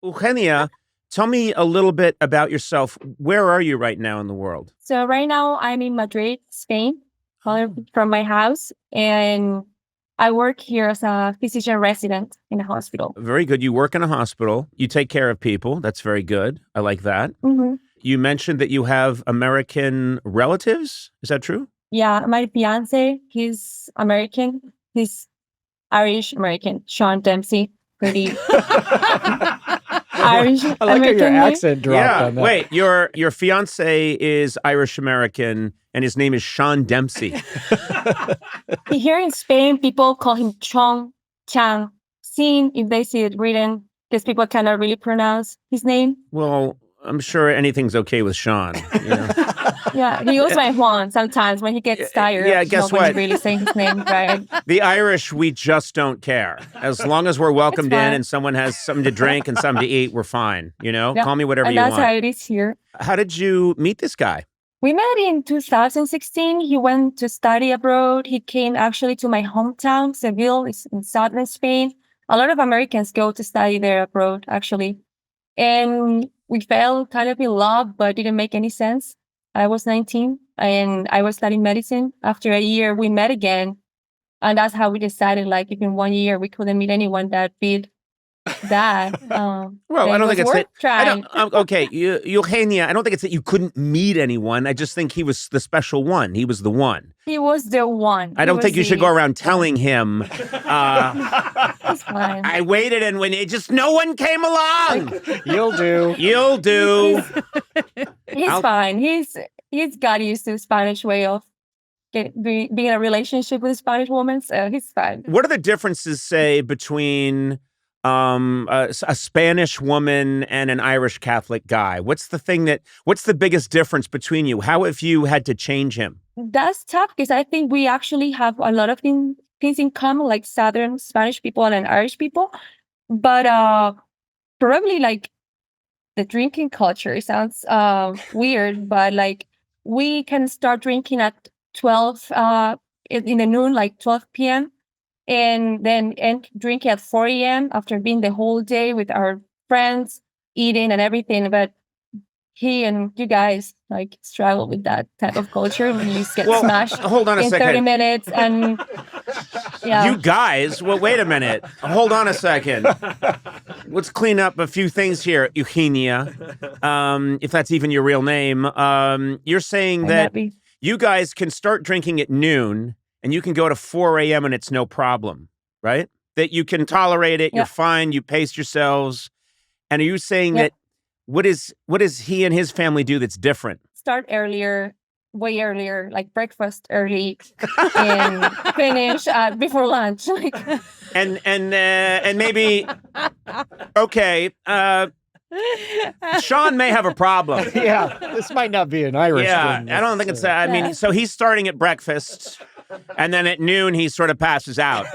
Eugenia, tell me a little bit about yourself. Where are you right now in the world? So right now I'm in Madrid, Spain, calling from my house, and I work here as a physician resident in a hospital. Very good. You work in a hospital. You take care of people. That's very good. I like that. Mm-hmm. You mentioned that you have American relatives. Is that true? Yeah, my fiancé, he's American. He's Irish American, Sean Dempsey. Pretty Irish I like how your American. accent dropped on that. Wait, your fiance is Irish American and his name is Sean Dempsey. Here in Spain, people call him Chong, Chang, Sin if they see it written, because people cannot really pronounce his name. Well, I'm sure anything's okay with Sean. You know? Yeah, he goes by Juan sometimes when he gets tired. Yeah, guess what? Really saying his name right. The Irish, we just don't care. As long as we're welcomed in and someone has something to drink and something to eat, we're fine. You know, Yeah. Call me whatever And you that's want. how it is here. How did you meet this guy? We met in 2016. He went to study abroad. He came actually to my hometown, Seville, it's in southern Spain. A lot of Americans go to study there abroad, actually. And we fell kind of in love, but didn't make any sense. I was 19 and I was studying medicine. After a year, we met again. And that's how we decided, like, if in 1 year we couldn't meet anyone that fit that. Well, I don't think it's that. trying. Okay, Eugenia, I don't think it's that you couldn't meet anyone. I just think he was the special one. He was the one. He was the one. I don't think you should go around telling him. It's fine. I waited, and when no one came along. You'll do. You'll do. He's fine. He's got used to the Spanish way of being in a relationship with a Spanish woman, so he's fine. What are the differences, say, between a Spanish woman and an Irish Catholic guy? What's the biggest difference between you? How have you had to change him? That's tough because I think we actually have a lot of things in common, like Southern Spanish people and Irish people. But probably like the drinking culture sounds weird, but like we can start drinking at 12 in the noon, like 12 p.m. and then end drinking at 4 a.m. after being the whole day with our friends, eating and everything. But he and you guys like struggle with that type of culture when you just get smashed hold on a in second. 30 minutes. And yeah. You guys, well, wait a minute. Hold on a second. Let's clean up a few things here, Eugenia. If that's even your real name. You're saying that you guys can start drinking at noon and you can go to 4 a.m. and it's no problem, right? That you can tolerate it, you're fine, you pace yourselves. And are you saying that what does he and his family do that's different? Start earlier, way earlier, like breakfast early, and finish before lunch. Like, and maybe okay. Sean may have a problem. Yeah, this might not be an Irish thing. I don't think it's that. I mean, so he's starting at breakfast, and then at noon he sort of passes out.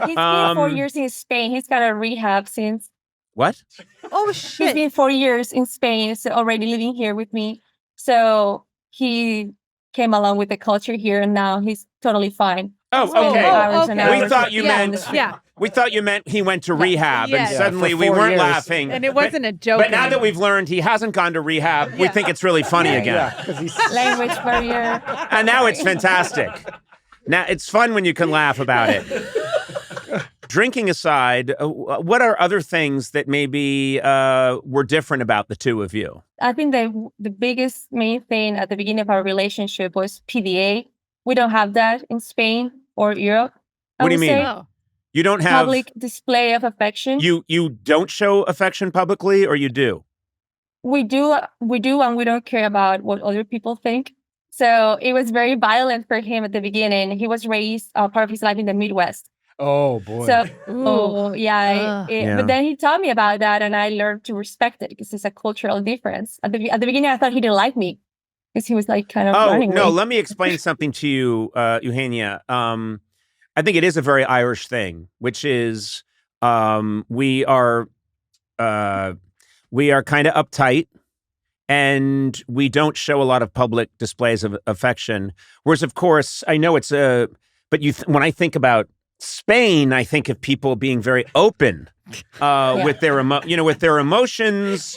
He's been 4 years in Spain. He's got a rehab since. What? Oh, shit. He's been 4 years in Spain, so already living here with me. So he came along with the culture here, and now he's totally fine. Oh, okay. Okay. We thought you meant. Yeah. We thought you meant he went to rehab, and suddenly for we 4 weren't years. laughing. And it wasn't a joke. But now that we've learned he hasn't gone to rehab, we think it's really funny again. Yeah, Language barrier. And now it's fantastic. Now it's fun when you can laugh about it. Drinking aside, what are other things that maybe were different about the two of you? I think the biggest main thing at the beginning of our relationship was PDA. We don't have that in Spain or Europe. What do you mean? Oh. You don't have public display of affection. You don't show affection publicly, or you do? We do, and we don't care about what other people think. So it was very violent for him at the beginning. He was raised part of his life in the Midwest. Oh, boy. So, Yeah. But then he taught me about that, and I learned to respect it because it's a cultural difference. At the beginning, I thought he didn't like me because he was like kind of running no, away. let me explain something to you, Eugenia. I think it is a very Irish thing, which is we are kind of uptight, and we don't show a lot of public displays of affection. Whereas, of course, I know it's but when I think about Spain, I think of people being very open with their with their emotions.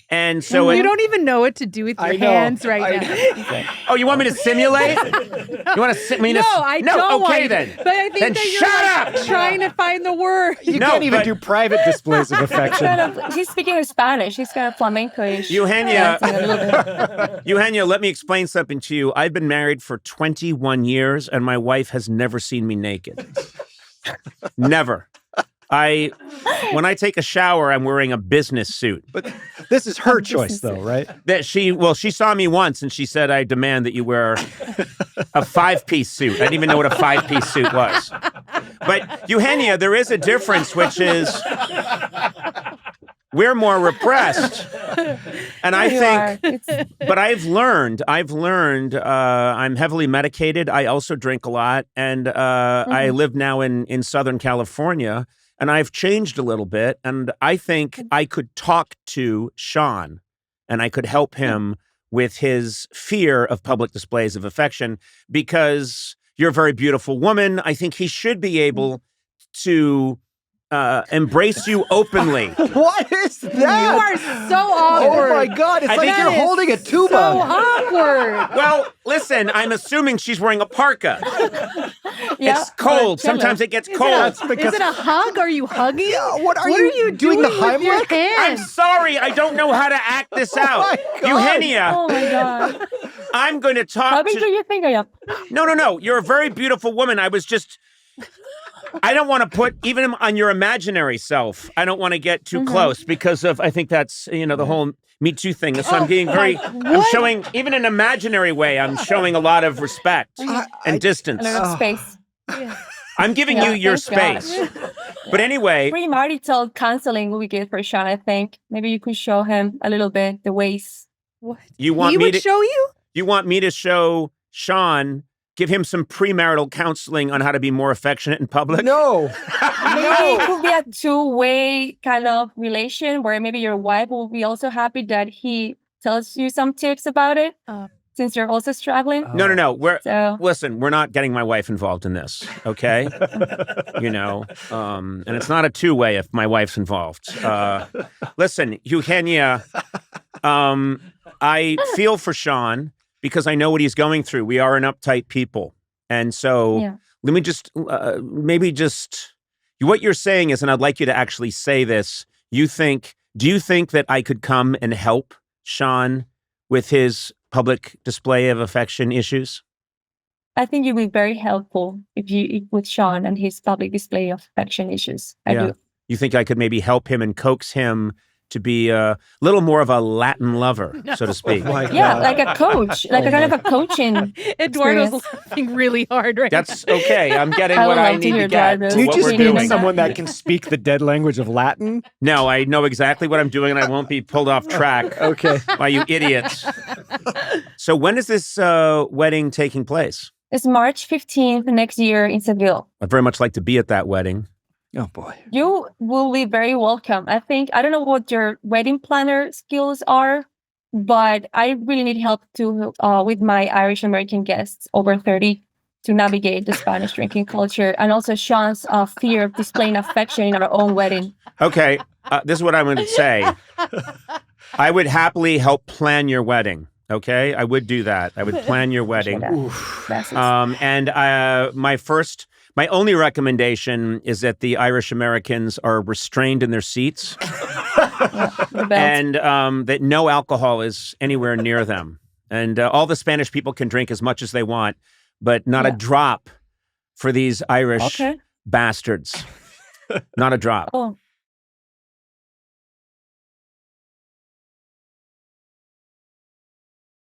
And so you don't even know what to do with your hands right now. Oh, you want me to simulate? You want to No, I don't okay want then. But I think then that shut you're up! Trying to find the word. You can't even do private displays of affection. He's speaking Spanish. He's kind of flamenco-ish. Eugenia, dancing a little bit. Eugenia, let me explain something to you. I've been married for 21 years, and my wife has never seen me naked. Never. When I take a shower, I'm wearing a business suit. But this is her choice, though, right? That she saw me once, and she said, "I demand that you wear a 5-piece suit." I didn't even know what a 5-piece suit was. But Eugenia, there is a difference, which is we're more repressed, and I think. But I've learned. I'm heavily medicated. I also drink a lot, and I live now in Southern California. And I've changed a little bit, and I think I could talk to Sean, and I could help him with his fear of public displays of affection, because you're a very beautiful woman. I think he should be able to embrace you openly. What is that? You are so awkward. Oh my God, it's like you're holding a tuba. So awkward. Well, listen, I'm assuming she's wearing a parka. Yeah, It's cold. Sometimes it gets cold. Is it a hug? Are you hugging? What are you doing the with your Heimlich? hands? I'm sorry, I don't know how to act this out. my God. Eugenia, Oh my God. I'm going to How talk big to... do you think I am? No. You're a very beautiful woman. I don't want to put, even on your imaginary self, I don't want to get too close because of, I think that's, the whole Me Too thing. So I'm being I'm showing, even in an imaginary way, I'm showing a lot of respect and distance. A little space. I'm giving you your thank space. But anyway. Premarital counseling will be good for Sean, I think. Maybe you could show him a little bit the ways. What? You want he me would to show you? You want me to show Sean, give him some premarital counseling on how to be more affectionate in public? No. Maybe it could be a two-way kind of relation where maybe your wife will be also happy that he tells you some tips about it, since you're also struggling. No. So, Listen, we're not getting my wife involved in this, okay? And it's not a two-way if my wife's involved. Listen, Eugenia, I feel for Sean because I know what he's going through. We are an uptight people. And so let me just, what you're saying is, and I'd like you to actually say this, do you think that I could come and help Sean with his public display of affection issues? I think you'd be very helpful with Sean and his public display of affection issues. I do. You think I could maybe help him and coax him to be a little more of a Latin lover, so to speak? Like a coach, like a kind of a coaching. Eduardo's laughing really hard right That's okay. I'm getting what I need to get. Do you what just we're need doing. someone that can speak the dead language of Latin? No, I know exactly what I'm doing, and I won't be pulled off track Okay. by you idiots. So when is this wedding taking place? It's March 15th next year in Seville. I'd very much like to be at that wedding. Oh, boy. You will be very welcome. I don't know what your wedding planner skills are, but I really need help with my Irish American guests over 30 to navigate the Spanish drinking culture, and also Sean's fear of displaying affection in our own wedding. Okay, this is what I'm going to say. I would happily help plan your wedding. Okay, I would do that. I would plan your wedding. My only recommendation is that the Irish Americans are restrained in their seats, and that no alcohol is anywhere near them. And all the Spanish people can drink as much as they want, but not a drop for these Irish bastards. Not a drop. Oh,